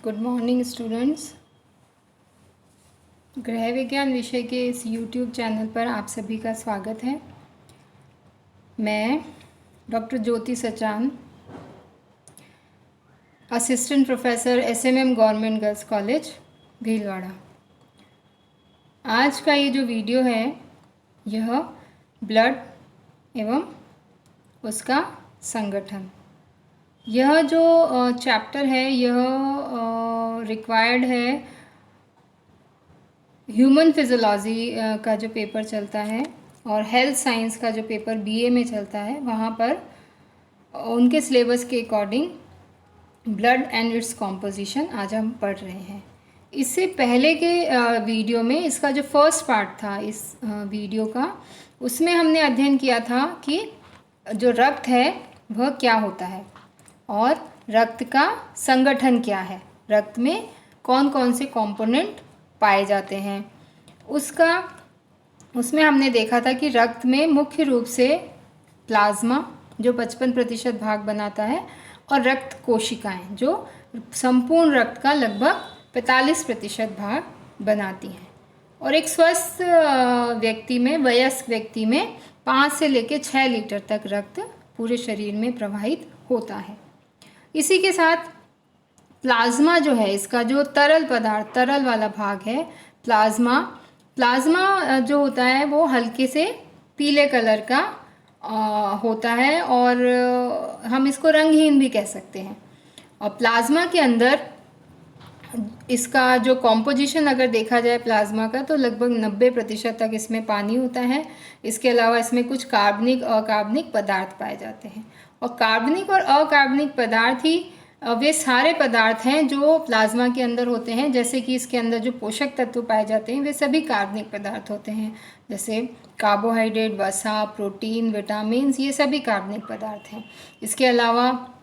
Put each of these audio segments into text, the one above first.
Good morning students. गृह विज्ञान विषय के इस यूट्यूब चैनल पर आप सभी का स्वागत है। मैं doctor Jyoti Sachan, assistant professor SMM government girls college Bhilwara. आज का ये जो वीडियो है यह ब्लड एवं उसका संगठन, यह जो चैप्टर है यह रिक्वायर्ड है ह्यूमन फिजियोलॉजी का जो पेपर चलता है और हेल्थ साइंस का जो पेपर BA में चलता है, वहाँ पर उनके सिलेबस के according blood and its composition आज हम पढ़ रहे हैं। इससे पहले के वीडियो में इसका जो फर्स्ट पार्ट था इस वीडियो का, उसमें हमने अध्ययन किया था कि जो रक्त है वह क्या होता है और रक्त का संगठन क्या है, रक्त में कौन कौन से कंपोनेंट पाए जाते हैं। उसमें हमने देखा था कि रक्त में मुख्य रूप से प्लाज्मा जो 55% भाग बनाता है और रक्त कोशिकाएं जो संपूर्ण रक्त का लगभग 45% भाग बनाती हैं। और एक स्वस्थ व्यक्ति में, वयस्क व्यक्ति में 5 से लेकर 6 लीटर तक रक्त पूरे शरीर में प्रवाहित होता है। इसी के साथ प्लाज्मा जो है, इसका जो तरल पदार्थ, तरल वाला भाग है प्लाज्मा जो होता है वो हल्के से पीले कलर का होता है और हम इसको रंगहीन भी कह सकते हैं। और प्लाज्मा के अंदर इसका जो कॉम्पोजिशन अगर देखा जाए प्लाज्मा का, तो लगभग 90% तक इसमें पानी होता है। इसके अलावा इसमें कुछ कार्बनिक और अकार्बनिक पदार्थ पाए जाते हैं। और कार्बनिक और अकार्बनिक पदार्थ ही वे सारे पदार्थ हैं जो प्लाज्मा के अंदर होते हैं। जैसे कि इसके अंदर जो पोषक तत्व पाए जाते हैं वे सभी कार्बनिक पदार्थ होते हैं, जैसे कार्बोहाइड्रेट, वसा, प्रोटीन, विटामिन, ये सभी कार्बनिक पदार्थ हैं। इसके अलावा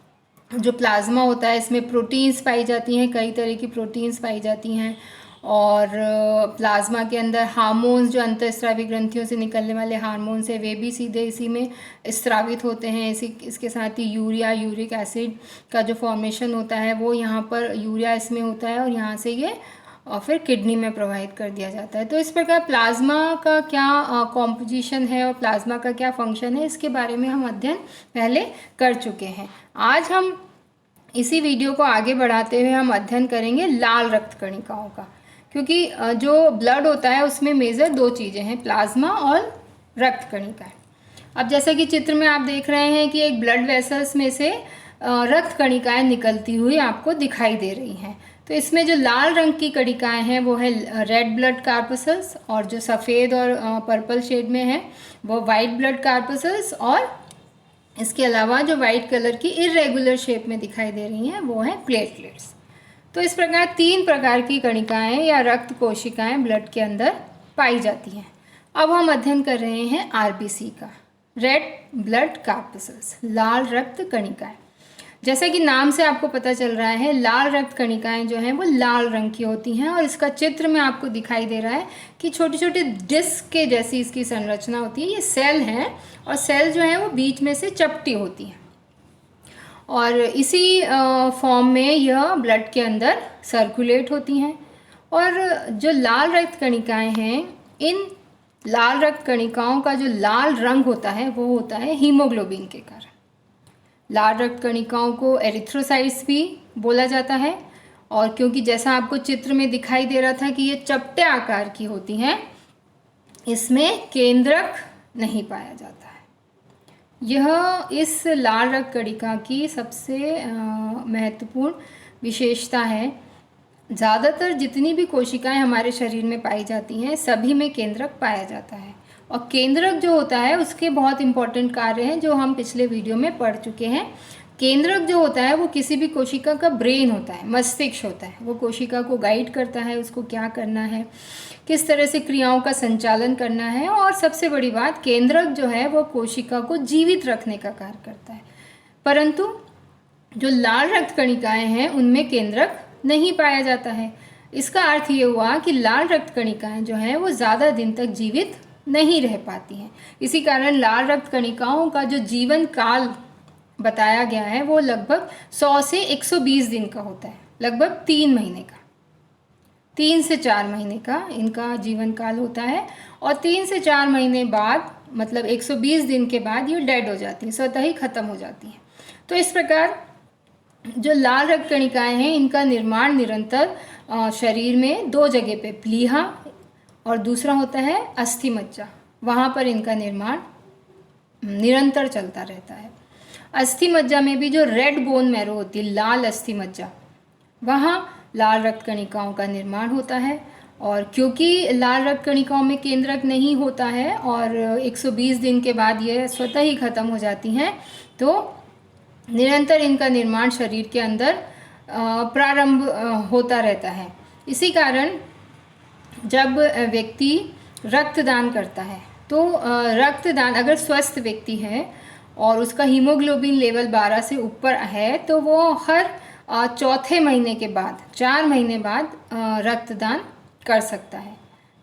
जो प्लाज्मा होता है इसमें प्रोटीन्स पाई जाती हैं, कई तरह की प्रोटीन्स पाई जाती हैं। और प्लाज्मा के अंदर हार्मोन्स, जो अंतःस्रावी ग्रंथियों से निकलने वाले हार्मोन्स हैं, वे भी सीधे इसी में स्रावित होते हैं। इसके साथ ही यूरिक एसिड का जो फॉर्मेशन होता है वो यहाँ पर यूरिया इसमें होता है और यहाँ से ये और फिर किडनी में प्रवाहित कर दिया जाता है। तो इस प्रकार प्लाज्मा का क्या कॉम्पोजिशन है और प्लाज्मा का क्या फंक्शन है, इसके बारे में हम अध्ययन पहले कर चुके हैं। आज हम इसी वीडियो को आगे बढ़ाते हुए हम अध्ययन करेंगे लाल रक्त कणिकाओं का, क्योंकि जो ब्लड होता है उसमें मेजर 2 चीज़ें हैं, प्लाज्मा और रक्त कणिकाएं। अब जैसा कि चित्र में आप देख रहे हैं कि एक ब्लड वेसल्स में से रक्त कणिकाएं निकलती हुई आपको दिखाई दे रही हैं। तो इसमें जो लाल रंग की कणिकाएं हैं वो है रेड ब्लड कार्पसल्स, और जो सफ़ेद और पर्पल शेड में है वो वाइट ब्लड कार्पसल्स, और इसके अलावा जो वाइट कलर की इरेगुलर शेप में दिखाई दे रही हैं वो हैं प्लेटलेट्स। तो इस प्रकार 3 प्रकार की कणिकाएं या रक्त कोशिकाएं ब्लड के अंदर पाई जाती हैं। अब हम अध्ययन कर रहे हैं RBC का, रेड ब्लड कार्पसल्स, लाल रक्त कणिकाएं। जैसा कि नाम से आपको पता चल रहा है, लाल रक्त कणिकाएं जो हैं वो लाल रंग की होती हैं। और इसका चित्र में आपको दिखाई दे रहा है कि छोटी छोटी डिस्क के जैसी इसकी संरचना होती है। ये सेल हैं और सेल जो है वो बीच में से चपटी होती हैं और इसी फॉर्म में यह ब्लड के अंदर सर्कुलेट होती हैं। और जो लाल रक्त कणिकाएं हैं, इन लाल रक्त कणिकाओं का जो लाल रंग होता है वो होता है हीमोग्लोबिन के कारण। लाल रक्त कणिकाओं को एरिथ्रोसाइट्स भी बोला जाता है। और क्योंकि जैसा आपको चित्र में दिखाई दे रहा था कि ये चपटे आकार की होती हैं, इसमें केंद्रक नहीं पाया जाता है। यह इस लाल रक्त कणिका की सबसे महत्वपूर्ण विशेषता है। ज़्यादातर जितनी भी कोशिकाएं हमारे शरीर में पाई जाती हैं सभी में केंद्रक पाया जाता है। और केंद्रक जो होता है उसके बहुत इंपॉर्टेंट कार्य हैं जो हम पिछले वीडियो में पढ़ चुके हैं। केंद्रक जो होता है वो किसी भी कोशिका का ब्रेन होता है, मस्तिष्क होता है। वो कोशिका को गाइड करता है, उसको क्या करना है, किस तरह से क्रियाओं का संचालन करना है। और सबसे बड़ी बात, केंद्रक जो है वो कोशिका को जीवित रखने का कार्य करता है। परंतु जो लाल रक्त कणिकाएं हैं उनमें केंद्रक नहीं पाया जाता है। इसका अर्थ ये हुआ कि लाल रक्त कणिकाएं जो हैं वो ज़्यादा दिन तक जीवित नहीं रह पाती हैं। इसी कारण लाल रक्त कणिकाओं का जो जीवन काल बताया गया है वो लगभग 100 से 120 दिन का होता है। लगभग 3 महीने का, 3 से 4 महीने का इनका जीवन काल होता है। और 3 से 4 महीने बाद, मतलब 120 दिन के बाद ये डेड हो जाती हैं, स्वतः ही ख़त्म हो जाती हैं। तो इस प्रकार जो लाल रक्त कणिकाएँ हैं, इनका निर्माण निरंतर शरीर में 2 जगह पे, प्लीहा और दूसरा होता है अस्थि मज्जा, वहाँ पर इनका निर्माण निरंतर चलता रहता है। अस्थि मज्जा में भी जो रेड बोन मैरो होती है, लाल अस्थि मज्जा, वहाँ लाल रक्त कणिकाओं का निर्माण होता है। और क्योंकि लाल रक्त कणिकाओं में केंद्रक नहीं होता है और 120 दिन के बाद ये स्वतः ही ख़त्म हो जाती हैं, तो निरंतर इनका निर्माण शरीर के अंदर प्रारंभ होता रहता है। इसी कारण जब व्यक्ति रक्तदान करता है, तो रक्तदान, अगर स्वस्थ व्यक्ति है और उसका हीमोग्लोबिन लेवल 12 से ऊपर है, तो वो हर चौथे महीने के बाद, 4 महीने बाद रक्तदान कर सकता है।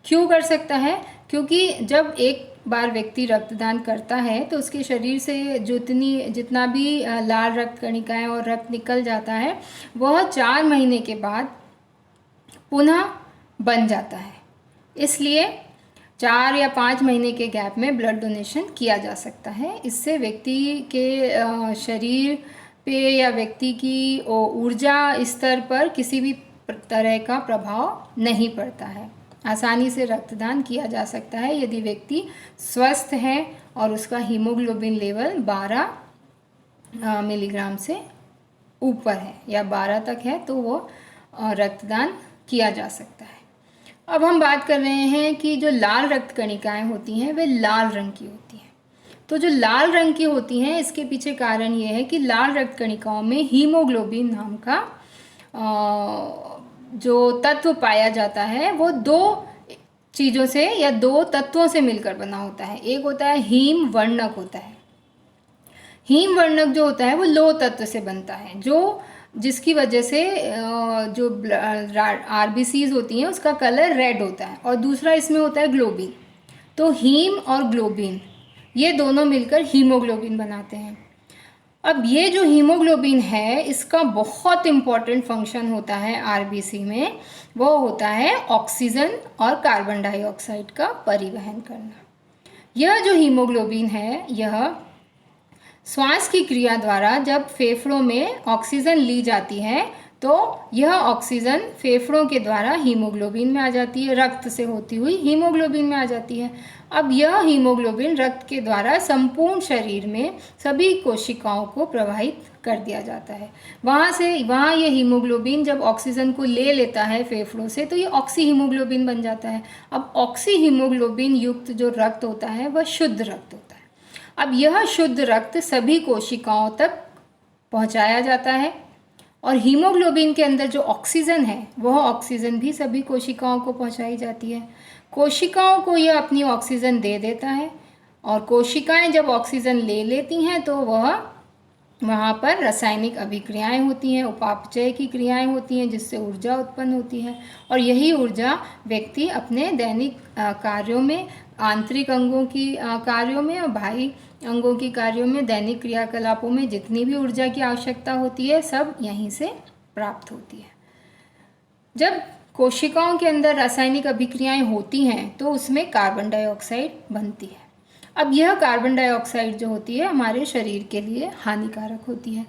क्यों कर सकता है? क्योंकि जब एक बार व्यक्ति रक्तदान करता है तो उसके शरीर से जितना भी लाल रक्त कणिकाएँ और रक्त निकल जाता है, वह 4 महीने के बाद पुनः बन जाता है। इसलिए 4 या 5 महीने के गैप में ब्लड डोनेशन किया जा सकता है। इससे व्यक्ति के शरीर पे या व्यक्ति की ऊर्जा स्तर पर किसी भी तरह का प्रभाव नहीं पड़ता है। आसानी से रक्तदान किया जा सकता है यदि व्यक्ति स्वस्थ है और उसका हीमोग्लोबिन लेवल 12 मिलीग्राम से ऊपर है या 12 तक है, तो वो रक्तदान किया जा सकता है। अब हम बात कर रहे हैं कि जो लाल रक्त कणिकाएँ होती हैं, वे लाल रंग की होती हैं। तो जो लाल रंग की होती हैं, इसके पीछे कारण ये है कि लाल रक्त कणिकाओं में हीमोग्लोबिन नाम का जो तत्व पाया जाता है, वो 2 चीज़ों से या 2 तत्वों से मिलकर बना होता है। एक होता है हीम वर्णक होता है। हीम वर्णक जो होता है वो लोह तत्व से बनता है, जिसकी वजह से जो आरबीसीज होती हैं उसका कलर रेड होता है। और दूसरा इसमें होता है ग्लोबिन। तो हीम और ग्लोबिन ये दोनों मिलकर हीमोग्लोबिन बनाते हैं। अब ये जो हीमोग्लोबिन है, इसका बहुत इम्पॉर्टेंट फंक्शन होता है आरबीसी में, वो होता है ऑक्सीजन और कार्बन डाइऑक्साइड का परिवहन करना। यह जो हीमोग्लोबिन है, यह श्वास की क्रिया द्वारा जब फेफड़ों में ऑक्सीजन ली जाती है, तो यह ऑक्सीजन फेफड़ों के द्वारा हीमोग्लोबिन में आ जाती है, रक्त से होती हुई हीमोग्लोबिन में आ जाती है। अब यह हीमोग्लोबिन रक्त के द्वारा संपूर्ण शरीर में सभी कोशिकाओं को प्रवाहित कर दिया जाता है। वहाँ ये हीमोग्लोबिन जब ऑक्सीजन को ले लेता है फेफड़ों से, तो ये ऑक्सी हीमोग्लोबिन बन जाता है। अब ऑक्सी हीमोग्लोबिन युक्त जो रक्त होता है वह शुद्ध रक्त होता है। अब यह शुद्ध रक्त सभी कोशिकाओं तक पहुँचाया जाता है और हीमोग्लोबिन के अंदर जो ऑक्सीजन है, वह ऑक्सीजन भी सभी कोशिकाओं को पहुँचाई जाती है। कोशिकाओं को यह अपनी ऑक्सीजन दे देता है और कोशिकाएं जब ऑक्सीजन ले लेती हैं, तो वहाँ पर रासायनिक अभिक्रियाएं होती हैं, उपापचय की क्रियाएं होती हैं, जिससे ऊर्जा उत्पन्न होती है। और यही ऊर्जा व्यक्ति अपने दैनिक कार्यों में, आंतरिक अंगों की कार्यों में और बाह्य अंगों की कार्यों में, दैनिक क्रियाकलापों में जितनी भी ऊर्जा की आवश्यकता होती है, सब यहीं से प्राप्त होती है। जब कोशिकाओं के अंदर रासायनिक अभिक्रियाएं होती हैं, तो उसमें कार्बन डाइऑक्साइड बनती है। अब यह कार्बन डाइऑक्साइड जो होती है हमारे शरीर के लिए हानिकारक होती है।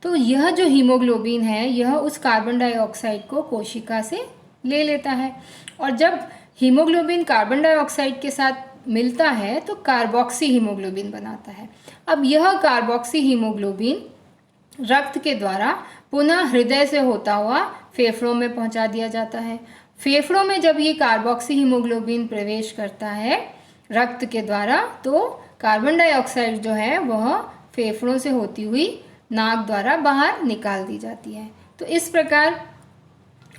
तो यह जो हीमोग्लोबिन है, यह उस कार्बन डाइऑक्साइड को कोशिका से ले लेता है और जब हीमोग्लोबिन कार्बन डाइऑक्साइड के साथ मिलता है तो कार्बोक्सी हीमोग्लोबिन बनाता है। अब यह कार्बोक्सी हीमोग्लोबिन रक्त के द्वारा पुनः हृदय से होता हुआ फेफड़ों में पहुंचा दिया जाता है। फेफड़ों में जब ये कार्बोक्सी हीमोग्लोबिन प्रवेश करता है रक्त के द्वारा, तो कार्बन डाइऑक्साइड जो है वह फेफड़ों से होती हुई नाक द्वारा बाहर निकाल दी जाती है। तो इस प्रकार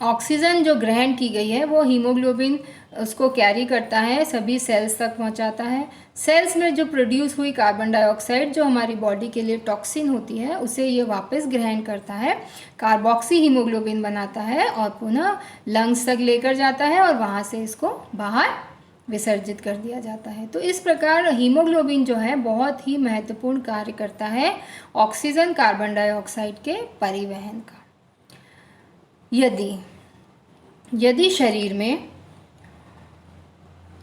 ऑक्सीजन जो ग्रहण की गई है वो हीमोग्लोबिन उसको कैरी करता है, सभी सेल्स तक पहुंचाता है। सेल्स में जो प्रोड्यूस हुई कार्बन डाइऑक्साइड जो हमारी बॉडी के लिए टॉक्सिन होती है, उसे ये वापस ग्रहण करता है, कार्बोक्सी हीमोग्लोबिन बनाता है और पुनः लंग्स तक लेकर जाता है और वहाँ से इसको बाहर विसर्जित कर दिया जाता है। तो इस प्रकार हीमोग्लोबिन जो है बहुत ही महत्वपूर्ण कार्य करता है ऑक्सीजन कार्बन डाइऑक्साइड के परिवहन का। यदि शरीर में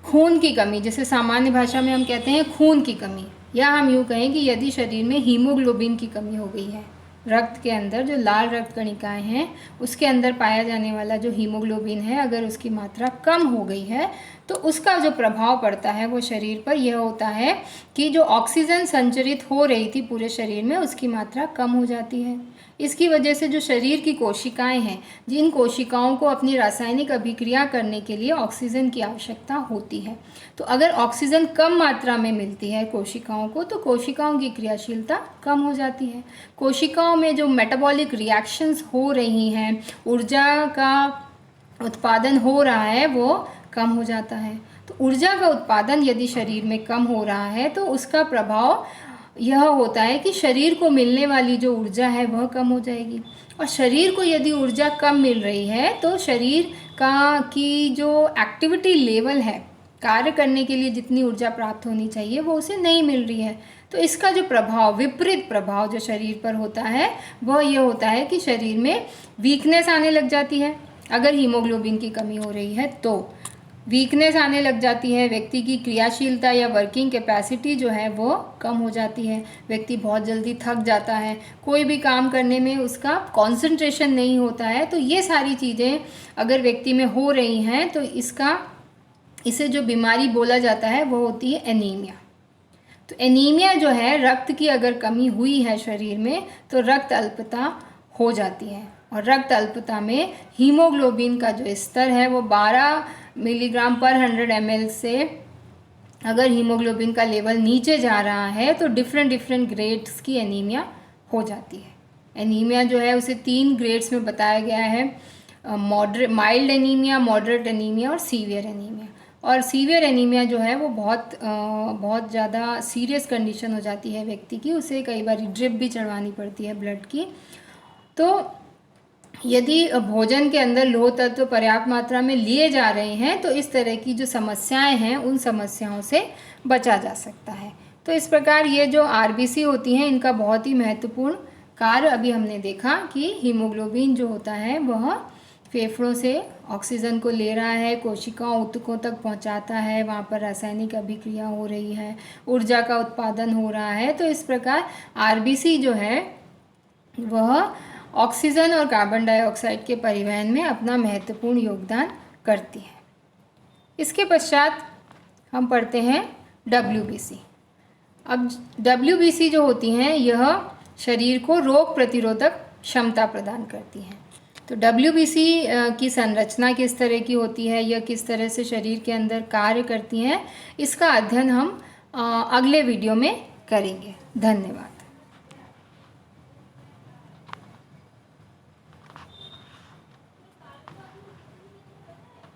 खून की कमी, जैसे सामान्य भाषा में हम कहते हैं खून की कमी, या हम यूँ कहें कि यदि शरीर में हीमोग्लोबिन की कमी हो गई है, रक्त के अंदर जो लाल रक्त कणिकाएं हैं उसके अंदर पाया जाने वाला जो हीमोग्लोबिन है, अगर उसकी मात्रा कम हो गई है तो उसका जो प्रभाव पड़ता है वो शरीर पर यह होता है कि जो ऑक्सीजन संचरित हो रही थी पूरे शरीर में उसकी मात्रा कम हो जाती है। इसकी वजह से जो शरीर की कोशिकाएं हैं, जिन कोशिकाओं को अपनी रासायनिक अभिक्रिया करने के लिए ऑक्सीजन की आवश्यकता होती है, तो अगर ऑक्सीजन कम मात्रा में मिलती है कोशिकाओं को तो कोशिकाओं की क्रियाशीलता कम हो जाती है। कोशिकाओं में जो मेटाबॉलिक रिएक्शंस हो रही हैं, ऊर्जा का उत्पादन हो रहा है, वो कम हो जाता है। तो ऊर्जा का उत्पादन यदि शरीर में कम हो रहा है तो उसका प्रभाव यह होता है कि शरीर को मिलने वाली जो ऊर्जा है वह कम हो जाएगी, और शरीर को यदि ऊर्जा कम मिल रही है तो शरीर की जो एक्टिविटी लेवल है, कार्य करने के लिए जितनी ऊर्जा प्राप्त होनी चाहिए वो उसे नहीं मिल रही है। तो इसका जो प्रभाव, विपरीत प्रभाव जो शरीर पर होता है वह यह होता है कि शरीर में वीकनेस आने लग जाती है। अगर हीमोग्लोबिन की कमी हो रही है तो वीकनेस आने लग जाती है, व्यक्ति की क्रियाशीलता या वर्किंग कैपेसिटी जो है वो कम हो जाती है, व्यक्ति बहुत जल्दी थक जाता है, कोई भी काम करने में उसका कंसंट्रेशन नहीं होता है। तो ये सारी चीज़ें अगर व्यक्ति में हो रही हैं तो इसे जो बीमारी बोला जाता है वो होती है एनीमिया। तो एनीमिया जो है, रक्त की अगर कमी हुई है शरीर में तो रक्त अल्पता हो जाती है, और रक्त अल्पता में हीमोग्लोबिन का जो स्तर है वो 12 मिलीग्राम पर 100 ml से अगर हीमोग्लोबिन का लेवल नीचे जा रहा है तो डिफरेंट ग्रेड्स की एनीमिया हो जाती है। एनीमिया जो है उसे 3 ग्रेड्स में बताया गया है, माइल्ड एनीमिया, मॉडरेट एनीमिया और सीवियर एनीमिया। और सीवियर एनीमिया जो है वो बहुत ज़्यादा सीरियस कंडीशन हो जाती है व्यक्ति की, उसे कई बार ड्रिप भी चढ़वानी पड़ती है ब्लड की। तो यदि भोजन के अंदर लोह तत्व पर्याप्त मात्रा में लिए जा रहे हैं तो इस तरह की जो समस्याएं हैं उन समस्याओं से बचा जा सकता है। तो इस प्रकार ये जो आरबीसी होती हैं इनका बहुत ही महत्वपूर्ण कार्य अभी हमने देखा कि हीमोग्लोबिन जो होता है वह फेफड़ों से ऑक्सीजन को ले रहा है, कोशिकाओं ऊतकों तक पहुंचाता है, वहाँ पर रासायनिक अभिक्रिया हो रही है, ऊर्जा का उत्पादन हो रहा है। तो इस प्रकार आरबीसी जो है वह ऑक्सीजन और कार्बन डाइऑक्साइड के परिवहन में अपना महत्वपूर्ण योगदान करती है। इसके पश्चात हम पढ़ते हैं WBC। अब WBC जो होती हैं यह शरीर को रोग प्रतिरोधक क्षमता प्रदान करती हैं। तो WBC की संरचना किस तरह की होती है, यह किस तरह से शरीर के अंदर कार्य करती हैं, इसका अध्ययन हम अगले वीडियो में करेंगे। धन्यवाद।